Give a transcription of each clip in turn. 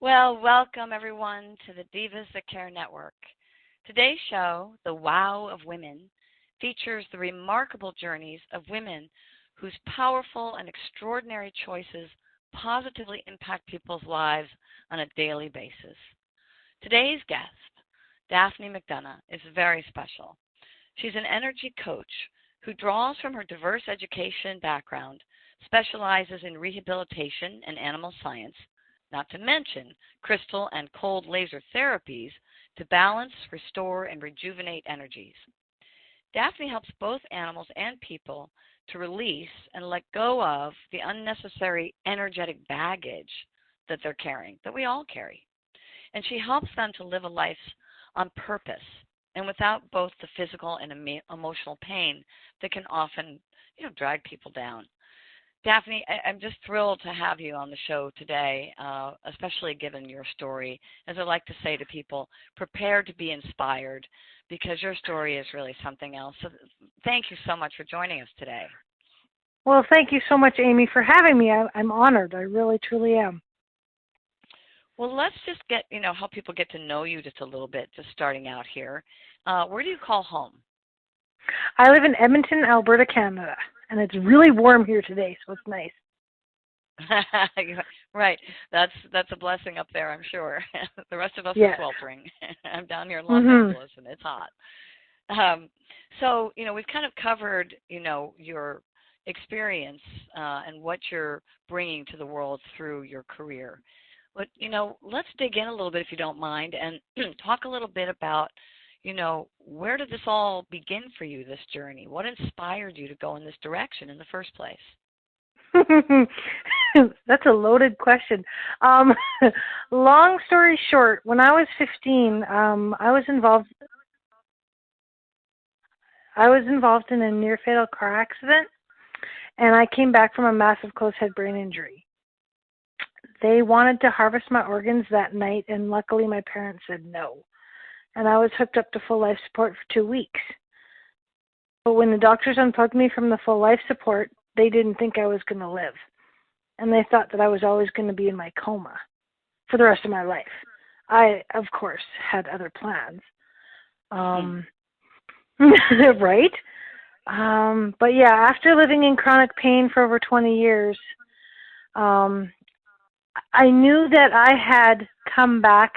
Well, welcome everyone to the Divas That Care Network. Today's show, The Wow of Women, features the remarkable journeys of women whose powerful and extraordinary choices positively impact people's lives on a daily basis. Today's guest, Daphne McDonough, is very special. She's an energy coach who draws from her diverse education background, specializes in rehabilitation and animal science, not to mention crystal and cold laser therapies to balance, restore, and rejuvenate energies. Daphne helps both animals and people to release and let go of the unnecessary energetic baggage that they're carrying, that we all carry. And she helps them to live a life on purpose and without both the physical and emotional pain that can often, drag people down. Daphne, I'm just thrilled to have you on the show today, especially given your story. As I like to say to people, prepare to be inspired because your story is really something else. So thank you so much for joining us today. Well, thank you so much, Amy, for having me. I'm honored. I really, truly am. Well, let's just help people get to know you just a little bit, just starting out here. Where do you call home? I live in Edmonton, Alberta, Canada, and it's really warm here today, so it's nice. Right. That's a blessing up there, I'm sure. The rest of us are sweltering. I'm down here in Los Angeles, and it's hot. So, we've kind of covered, your experience and what you're bringing to the world through your career. But, let's dig in a little bit, if you don't mind, and talk a little bit about, where did this all begin for you, this journey? What inspired you to go in this direction in the first place? That's a loaded question. Long story short, when I was 15, I was involved in a near-fatal car accident, and I came back from a massive closed head brain injury. They wanted to harvest my organs that night, and luckily my parents said no. And I was hooked up to full life support for 2 weeks. But when the doctors unplugged me from the full life support, they didn't think I was going to live. And they thought that I was always going to be in my coma for the rest of my life. I, of course, had other plans. Right? But yeah, after living in chronic pain for over 20 years, I knew that I had come back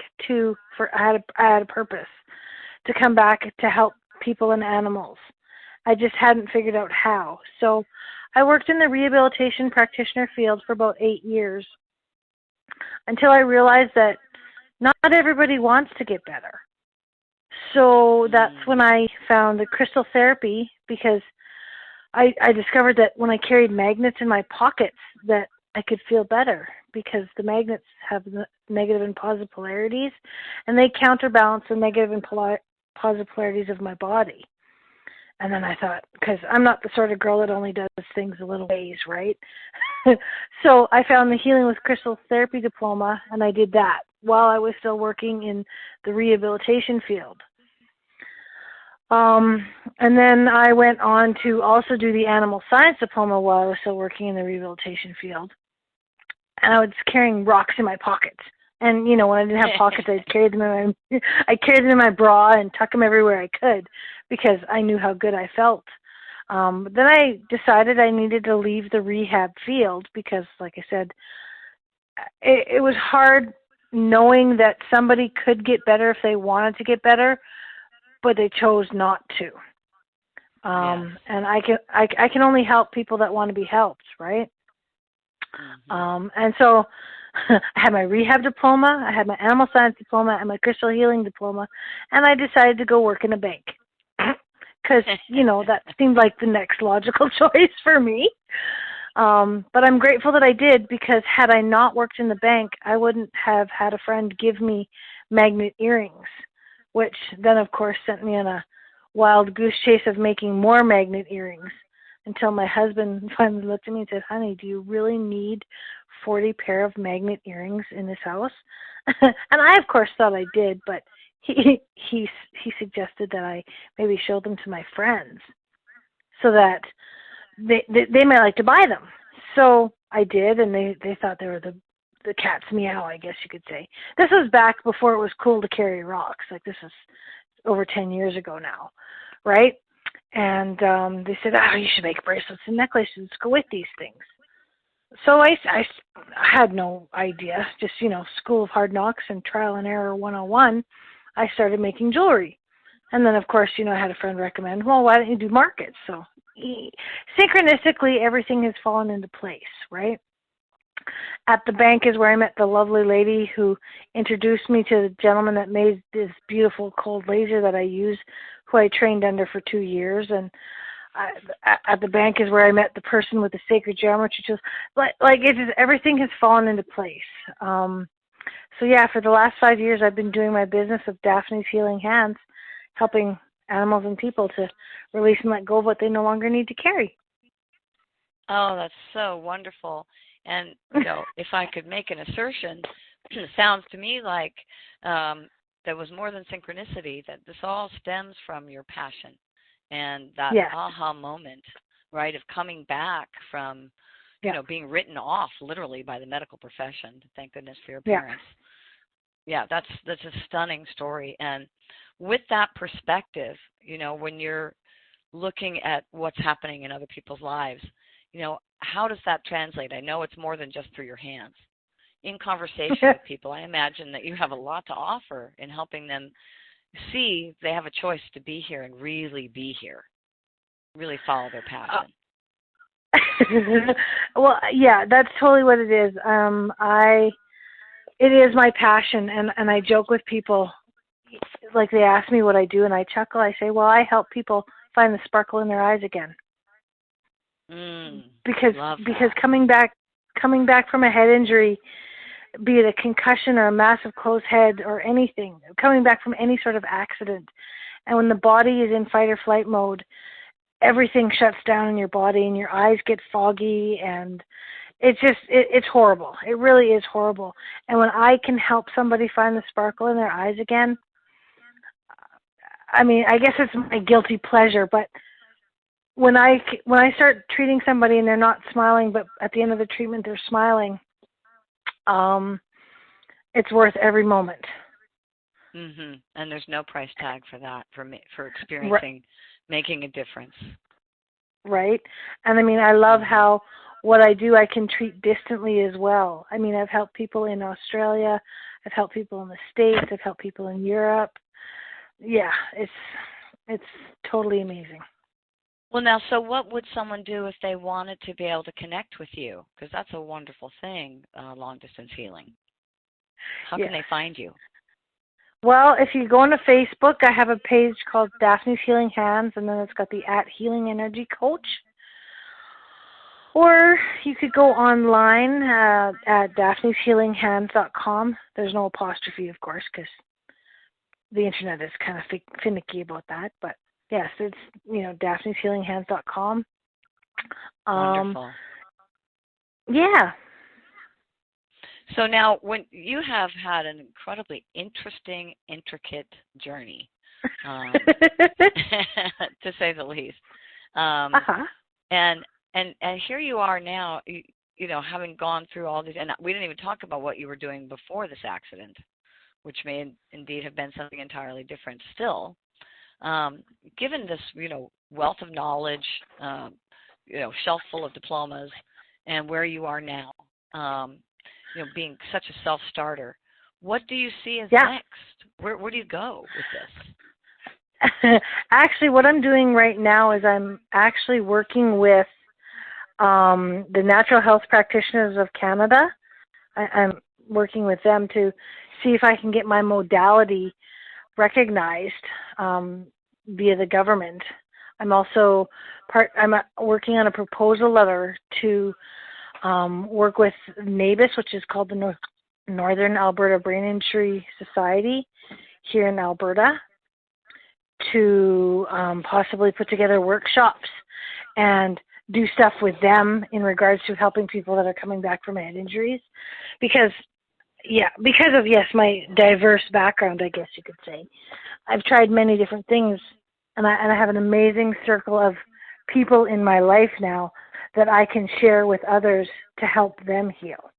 I had a purpose to come back to help people and animals. I just hadn't figured out how. So I worked in the rehabilitation practitioner field for about 8 years until I realized that not everybody wants to get better. So that's when I found the crystal therapy, because I discovered that when I carried magnets in my pockets that I could feel better, because the magnets have the negative and positive polarities, and they counterbalance the negative and positive polarities of my body. And then I thought, because I'm not the sort of girl that only does things a little ways, right? So I found the Healing with Crystal Therapy diploma, and I did that while I was still working in the rehabilitation field. And then I went on to also do the animal science diploma while I was still working in the rehabilitation field. And I was carrying rocks in my pockets. And, when I didn't have pockets, I carried them in my bra and tuck them everywhere I could, because I knew how good I felt. But then I decided I needed to leave the rehab field because, like I said, it was hard knowing that somebody could get better if they wanted to get better, but they chose not to. And I can only help people that want to be helped, right? And so I had my rehab diploma, I had my animal science diploma, and my crystal healing diploma, and I decided to go work in a bank because, that seemed like the next logical choice for me. But I'm grateful that I did, because had I not worked in the bank, I wouldn't have had a friend give me magnet earrings, which then, of course, sent me on a wild goose chase of making more magnet earrings, until my husband finally looked at me and said, "Honey, do you really need 40 pair of magnet earrings in this house?" And I, of course, thought I did, but he suggested that I maybe show them to my friends so that they might like to buy them. So I did, and they thought they were the the cat's meow, I guess you could say. This was back before it was cool to carry rocks. Like, this is over 10 years ago now, right? And they said, you should make bracelets and necklaces to go with these things. So I had no idea, just, School of Hard Knocks and Trial and Error 101. I started making jewelry. And then, of course, I had a friend recommend, well, why don't you do markets? So synchronistically, everything has fallen into place, right? At the bank is where I met the lovely lady who introduced me to the gentleman that made this beautiful cold laser that I use, who I trained under for 2 years. And at the bank is where I met the person with the sacred geometry tools. Like it just, everything has fallen into place. So yeah, for the last 5 years, I've been doing my business of Daphne's Healing Hands, helping animals and people to release and let go of what they no longer need to carry. Oh, that's so wonderful. And, if I could make an assertion, it sounds to me like there was more than synchronicity, that this all stems from your passion and that aha moment, right, of coming back from, being written off literally by the medical profession. Thank goodness for your parents. Yeah, that's a stunning story. And with that perspective, when you're looking at what's happening in other people's lives, how does that translate? I know it's more than just through your hands. In conversation with people, I imagine that you have a lot to offer in helping them see they have a choice to be here and really be here, really follow their passion. Well, yeah, that's totally what it is. It is my passion, and I joke with people, like they ask me what I do, and I chuckle. I say, well, I help people find the sparkle in their eyes again. Because coming back from a head injury, be it a concussion or a massive closed head or anything, coming back from any sort of accident, and when the body is in fight or flight mode, everything shuts down in your body and your eyes get foggy, and it's horrible. It really is horrible. And when I can help somebody find the sparkle in their eyes again, I mean, I guess it's my guilty pleasure, but when I start treating somebody and they're not smiling, but at the end of the treatment they're smiling, it's worth every moment. And there's no price tag for that, for experiencing, making a difference. Right. And I mean, I love how what I do, I can treat distantly as well. I mean, I've helped people in Australia, I've helped people in the States, I've helped people in Europe. Yeah, it's totally amazing. Well, now, so what would someone do if they wanted to be able to connect with you? Because that's a wonderful thing, long-distance healing. How can they find you? Well, if you go into Facebook, I have a page called Daphne's Healing Hands, and then it's got the @Healing Energy Coach. Or you could go online at daphneshealinghands.com. There's no apostrophe, of course, because the internet is kind of finicky about that, but yes, it's, daphneshealinghands.com. Wonderful. Yeah. So now, when you have had an incredibly interesting, intricate journey, to say the least, and here you are now, having gone through all these, and we didn't even talk about what you were doing before this accident, which may indeed have been something entirely different still. Given this, wealth of knowledge, shelf full of diplomas, and where you are now, being such a self-starter, what do you see as next? Where do you go with this? Actually, what I'm doing right now is I'm actually working with the Natural Health Practitioners of Canada. I'm working with them to see if I can get my modality recognized via the government. I'm also working on a proposal letter to work with NABIS, which is called the Northern Alberta Brain Injury Society here in Alberta, to possibly put together workshops and do stuff with them in regards to helping people that are coming back from head injuries. Because of my diverse background, I guess you could say, I've tried many different things, and I have an amazing circle of people in my life now that I can share with others to help them heal.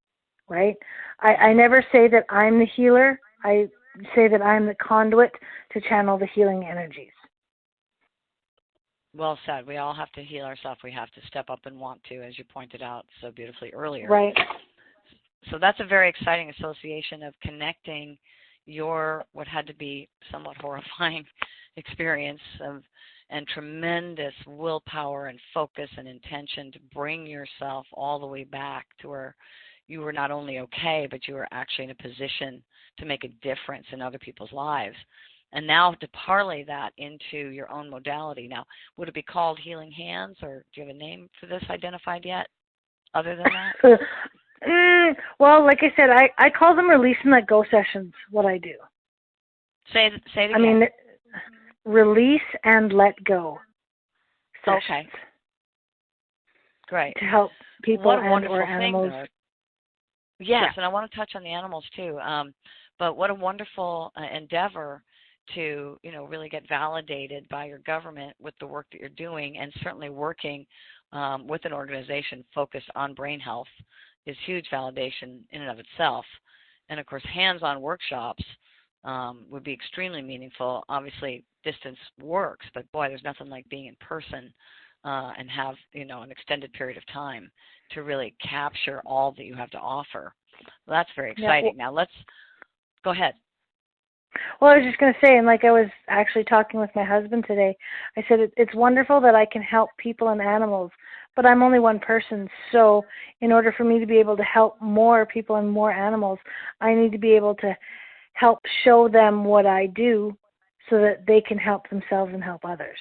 right? I never say that I'm the healer. I say that I'm the conduit to channel the healing energies. Well said. We all have to heal ourselves. We have to step up and want to, as you pointed out so beautifully earlier. Right. So that's a very exciting association of connecting your what had to be somewhat horrifying experience of and tremendous willpower and focus and intention to bring yourself all the way back to where you were not only okay, but you were actually in a position to make a difference in other people's lives. And now to parlay that into your own modality. Now, would it be called Healing Hands, or do you have a name for this identified yet, other than that? Well, like I said, I call them release and let go sessions, what I do. Say it again. I mean, release and let go sessions. Okay. Great. To help people and or animals. Thing, yes, and I want to touch on the animals too. But what a wonderful endeavor to, really get validated by your government with the work that you're doing, and certainly working with an organization focused on brain health is huge validation in and of itself. And of course, hands-on workshops would be extremely meaningful. Obviously, distance works, but boy, there's nothing like being in person and have, an extended period of time to really capture all that you have to offer. Well, that's very exciting. Yeah, now let's go ahead. Well, I was just going to say, and like I was actually talking with my husband today, I said it's wonderful that I can help people and animals, but I'm only one person. So in order for me to be able to help more people and more animals, I need to be able to help show them what I do so that they can help themselves and help others.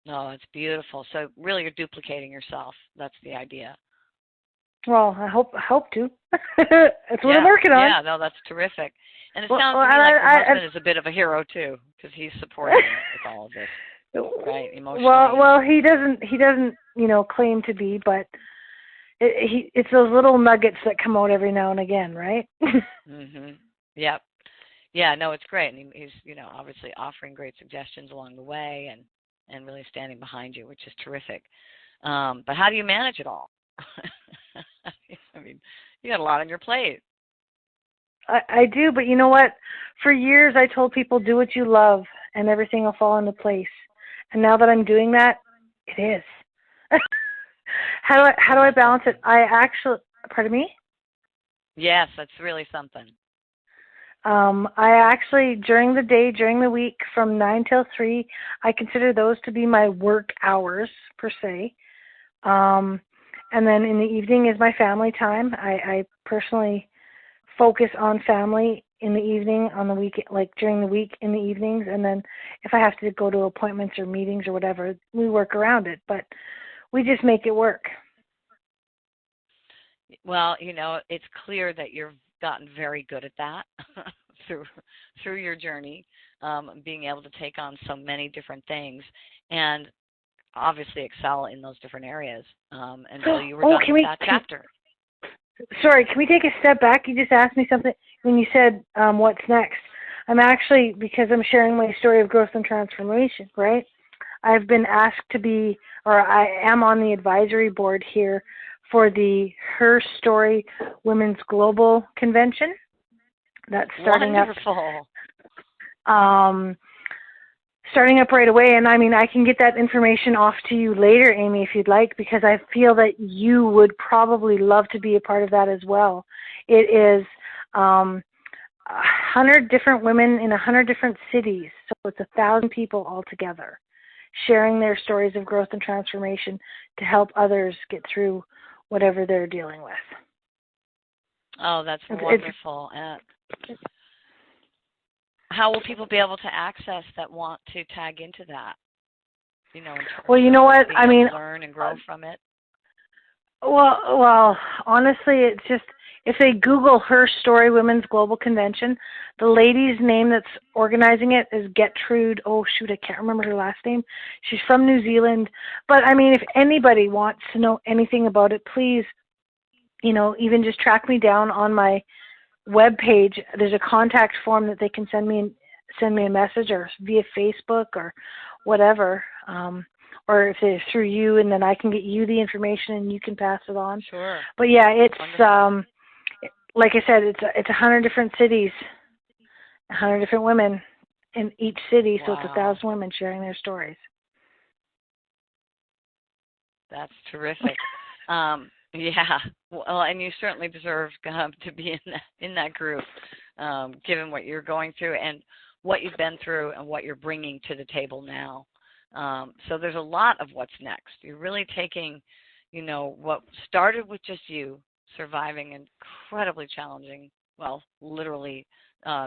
Oh, that's beautiful. So really you're duplicating yourself. That's the idea. Well, I hope to. That's what I'm working on. Yeah, no, that's terrific. And it sounds to me like your husband is a bit of a hero too, because he's supporting you with all of this, right? Emotionally. Well, he doesn't, claim to be, but it's those little nuggets that come out every now and again, right? Mhm. Yep. Yeah. No, it's great, and he's, obviously offering great suggestions along the way, and really standing behind you, which is terrific. But how do you manage it all? I mean, you got a lot on your plate. I do, but you know what? For years I told people, do what you love and everything will fall into place. And now that I'm doing that, it is. How do I balance it? Pardon me? Yes, that's really something. I actually, during the day, during the week, from 9 till 3, I consider those to be my work hours, per se. And then in the evening is my family time. I personally focus on family in the evening, on the week, like during the week in the evenings. And then if I have to go to appointments or meetings or whatever, we work around it. But we just make it work. Well, it's clear that you've gotten very good at that through your journey, being able to take on so many different things and obviously excel in those different areas until you were done with that chapter. Sorry, can we take a step back? You just asked me something when you said what's next. I'm actually, because I'm sharing my story of growth and transformation, right? I've been asked to be, or I am on the advisory board here for the Her Story Women's Global Convention. That's starting Wonderful. up. Starting up right away, and I mean, I can get that information off to you later, Amy, if you'd like, because I feel that you would probably love to be a part of that as well. It is 100 different women in 100 different cities, so it's 1,000 people all together, sharing their stories of growth and transformation to help others get through whatever they're dealing with. Oh, that's wonderful. How will people be able to access that want to tag into that? Well, you know what? I mean, learn and grow from it. Well, honestly, it's just if they Google Her Story Women's Global Convention, the lady's name that's organizing it is Gertrude. Oh shoot, I can't remember her last name. She's from New Zealand. But I mean, if anybody wants to know anything about it, please, even just track me down on my web page. There's a contact form that they can send me a message, or via Facebook or whatever, or if it's through you, and then I can get you the information and you can pass it on. Sure. But yeah, it's like I said, it's 100 different cities, 100 different women in each city, so it's Wow. 1,000 women sharing their stories. That's terrific. Yeah. Well, and you certainly deserve to be in that group, given what you're going through and what you've been through and what you're bringing to the table now. So there's a lot of what's next. You're really taking, what started with just you surviving an incredibly challenging, well, literally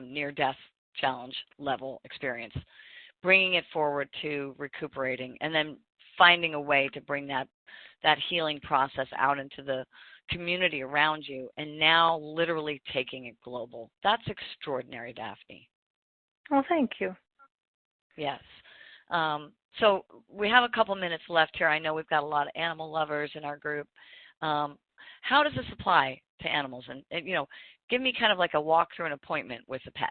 near-death challenge level experience, bringing it forward to recuperating, and then finding a way to bring that healing process out into the community around you, and now literally taking it global. That's extraordinary, Daphne. Well, thank you. Yes. So we have a couple minutes left here. I know we've got a lot of animal lovers in our group. How does this apply to animals? And give me kind of like a walk through an appointment with a pet.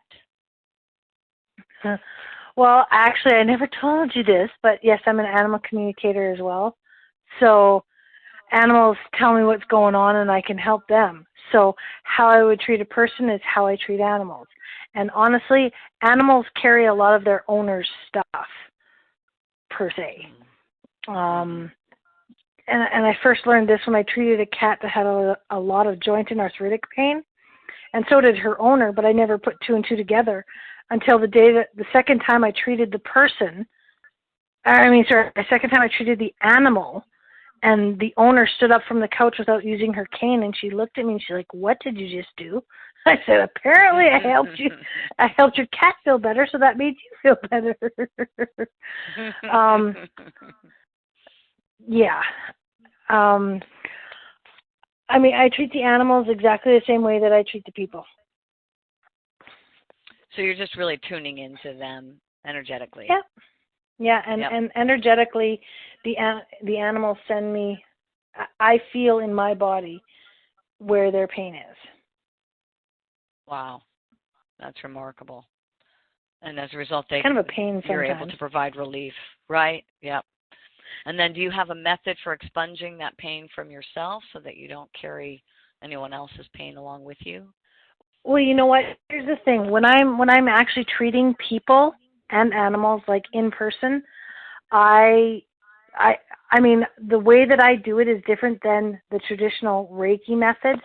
Well, actually, I never told you this, but yes, I'm an animal communicator as well. So animals tell me what's going on and I can help them. So how I would treat a person is how I treat animals. And honestly, animals carry a lot of their owner's stuff, per se. And I first learned this when I treated a cat that had a lot of joint and arthritic pain. And so did her owner, but I never put two and two together until the second time I treated the second time I treated the animal, and the owner stood up from the couch without using her cane, and she looked at me and she's like, "What did you just do?" I said, "Apparently I helped you. I helped your cat feel better, so that made you feel better." Yeah. I treat the animals exactly the same way that I treat the people. So you're just really tuning into them energetically. Yeah. Yeah, and energetically, the animals send me. I feel in my body where their pain is. Wow, that's remarkable. And as a result, kind of a pain you're sometimes. able to provide relief, right? Yep. And then do you have a method for expunging that pain from yourself so that you don't carry anyone else's pain along with you? Well, you know what? Here's the thing. When I'm actually treating people and animals like in person, I mean, the way that I do it is different than the traditional Reiki method.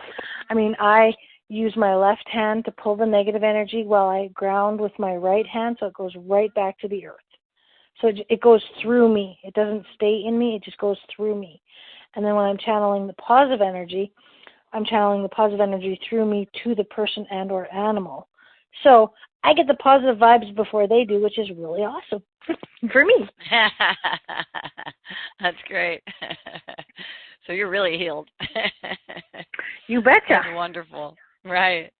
I use my left hand to pull the negative energy while I ground with my right hand, so it goes right back to the earth. So it goes through me. It doesn't stay in me. It just goes through me. And then when I'm channeling the positive energy, I'm channeling the positive energy through me to the person and or animal. So I get the positive vibes before they do, which is really awesome for me. That's great. So you're really healed. You betcha. That's wonderful. Right.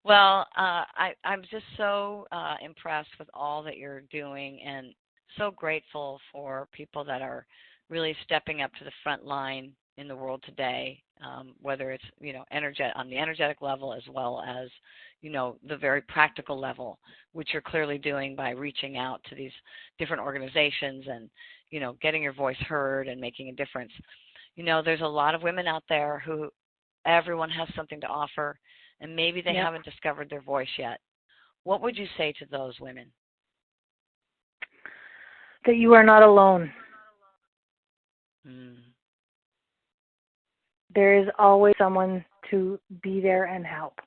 Well, I'm just so impressed with all that you're doing, and so grateful for people that are really stepping up to the front line in the world today, whether it's on the energetic level as well as the very practical level, which you're clearly doing by reaching out to these different organizations and getting your voice heard and making a difference. There's a lot of women out there who everyone has something to offer, and maybe they haven't discovered their voice yet. What would you say to those women? That you are not alone. There is always someone to be there and help.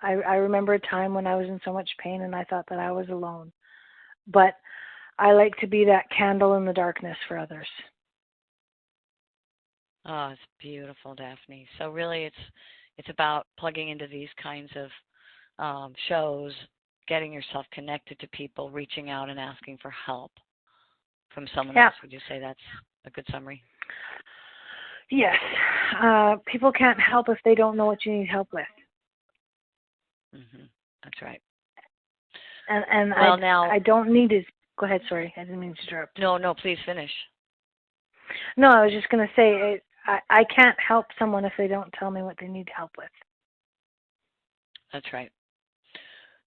I remember a time when I was in so much pain and I thought that I was alone. But I like to be that candle in the darkness for others. Oh, it's beautiful, Daphne. So really it's about plugging into these kinds of shows, getting yourself connected to people, reaching out and asking for help from someone else. Would you say that's a good summary? Yes. People can't help if they don't know what you need help with. That's right. And well, now I don't need to. Go ahead. Sorry, I didn't mean to interrupt. No, please finish. No, I was just going to say I can't help someone if they don't tell me what they need help with. That's right.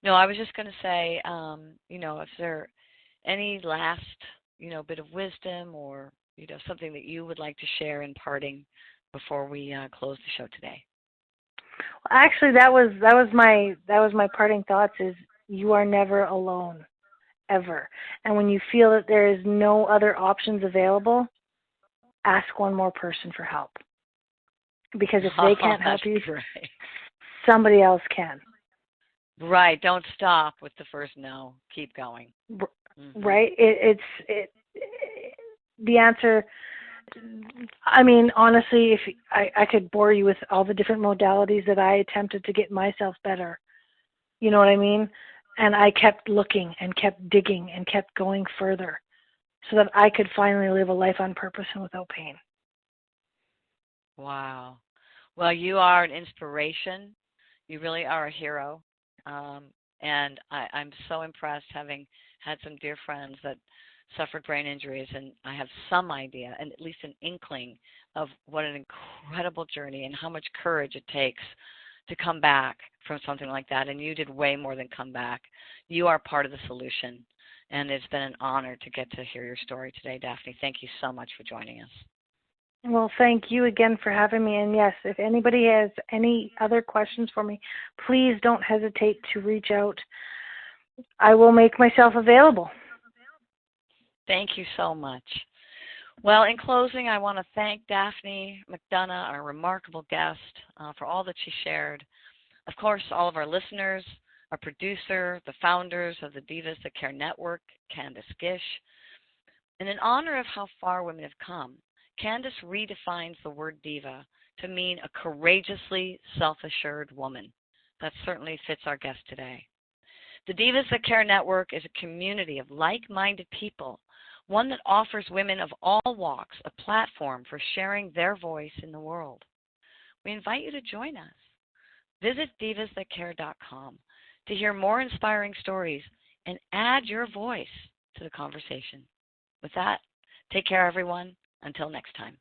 No, I was just going to say, if there any last, bit of wisdom or, something that you would like to share in parting before we close the show today. Actually, that was my parting thoughts. Is you are never alone, ever. And when you feel that there is no other options available, ask one more person for help. Because if they can't help That's you, great. somebody else can. Right. Don't stop with the first no. Keep going. Right? The answer. I mean, honestly, if I could bore you with all the different modalities that I attempted to get myself better, you know what I mean? And I kept looking and kept digging and kept going further so that I could finally live a life on purpose and without pain. Wow. Well, you are an inspiration. You really are a hero. And I'm so impressed having had some dear friends that suffered brain injuries, and I have some idea, and at least an inkling of what an incredible journey and how much courage it takes to come back from something like that. And you did way more than come back. You are part of the solution, and it's been an honor to get to hear your story today, Daphne. Thank you so much for joining us. Well, thank you again for having me. And yes, if anybody has any other questions for me, please don't hesitate to reach out. I will make myself available. Thank you so much. Well, in closing, I want to thank Daphne McDonough, our remarkable guest, for all that she shared. Of course, all of our listeners, our producer, the founders of the Divas That Care Network, Candace Gish. And in honor of how far women have come, Candace redefines the word diva to mean a courageously self-assured woman. That certainly fits our guest today. The Divas That Care Network is a community of like-minded people, one that offers women of all walks a platform for sharing their voice in the world. We invite you to join us. Visit divasthatcare.com to hear more inspiring stories and add your voice to the conversation. With that, take care, everyone. Until next time.